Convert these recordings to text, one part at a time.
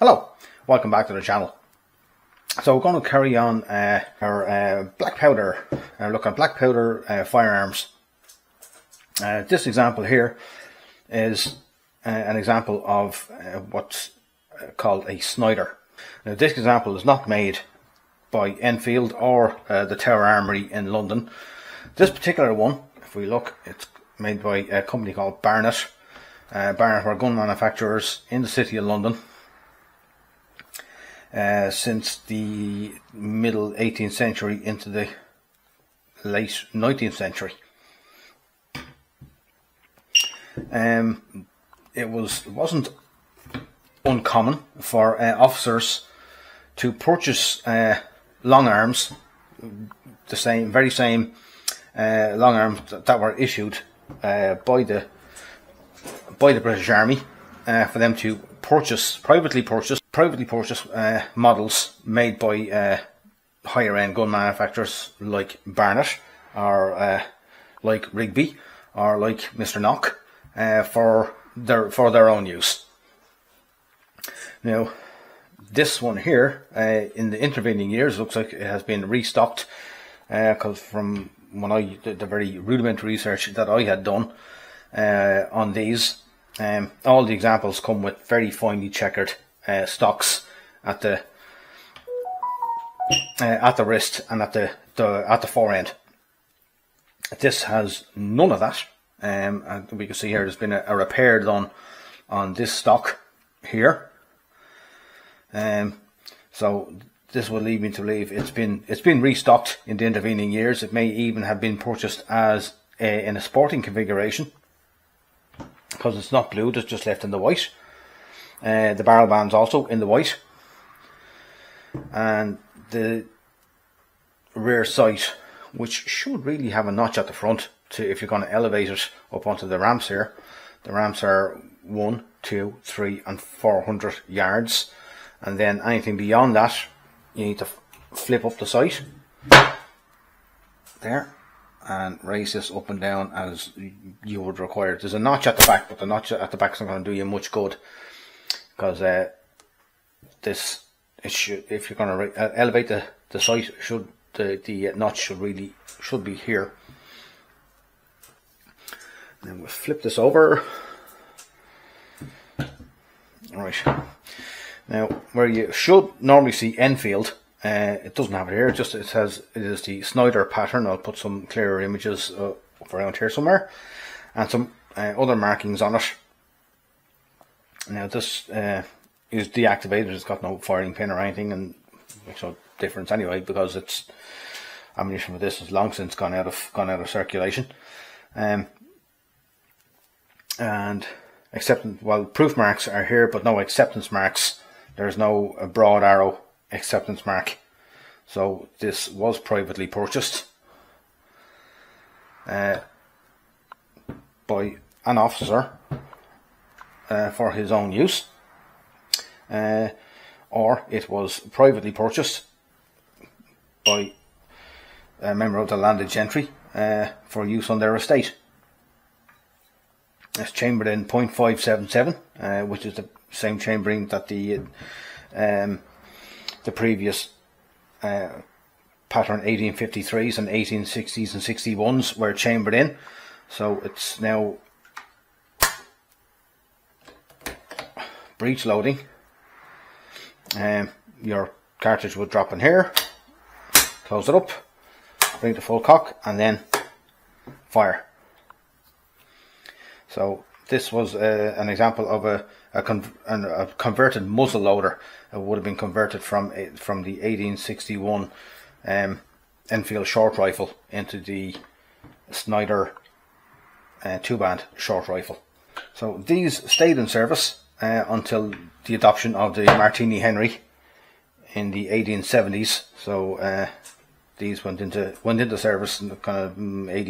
Hello, welcome back to the channel. So we're going to carry on our black powder, look at black powder firearms. This example here is an example of what's called a Snider. Now this example is not made by Enfield or the Tower Armoury in London. This particular one, if we look, it's made by a company called Barnett. Barnett were gun manufacturers in the city of London since the middle 18th century into the late 19th century. It wasn't uncommon for officers to purchase long arms, the very same long arms that were issued by the British Army, for them to privately purchase models made by higher end gun manufacturers like Barnett or like Rigby or like Mr. Knock for their own use. Now this one here, in the intervening years, looks like it has been restocked, because from when I did the very rudimentary research that I had done on these, all the examples come with very finely checkered stocks at the wrist and at the forend. This has none of that, and we can see here there's been a repair done on this stock here. So this would lead me to believe it's been restocked in the intervening years. It may even have been purchased as in a sporting configuration, because it's not blue, it's just left in the white. The barrel band's also in the white, and the rear sight, which should really have a notch at the front if you're going to elevate it up onto the ramps here. The ramps are 1, 2, 3 and 400 yards, and then anything beyond that you need to flip up the sight there and raise this up and down as you would require. There's a notch at the back, but the notch at the back is not going to do you much good, because if you're going to elevate the sight, the notch should be here. Then we'll flip this over. Right, now where you should normally see Enfield, it doesn't have it here. It is the Snider pattern. I'll put some clearer images around here somewhere, and some other markings on it. Now this is deactivated. It's got no firing pin or anything, and makes no difference anyway, because it's ammunition for this has long since gone out of circulation. And proof marks are here, but no acceptance marks. There's no broad arrow acceptance mark. So this was privately purchased by an officer for his own use, or it was privately purchased by a member of the landed gentry for use on their estate. It's chambered in .577, which is the same chambering that the previous pattern 1853s and 1860s and 61s were chambered in. So it's now breech loading. Your cartridge would drop in here, close it up, bring it to full cock, and then fire. So this was an example of a converted muzzle loader. It would have been converted from the 1861 Enfield short rifle into the Snider 2-band short rifle. So these stayed in service until the adoption of the Martini Henry in the 1870s. So these went into service in the kind of mid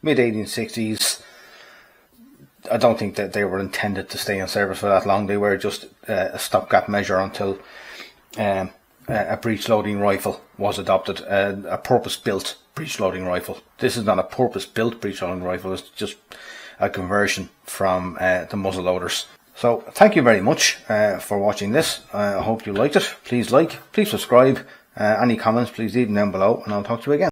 1860s. I don't think that they were intended to stay in service for that long. They were just a stopgap measure until a breech loading rifle was adopted, a purpose-built breech loading rifle. This is not a purpose-built breech loading rifle, it's just a conversion from the muzzle loaders. So thank you very much for watching this. I hope you liked it. Please like, please subscribe. Any comments, please leave them down below, and I'll talk to you again.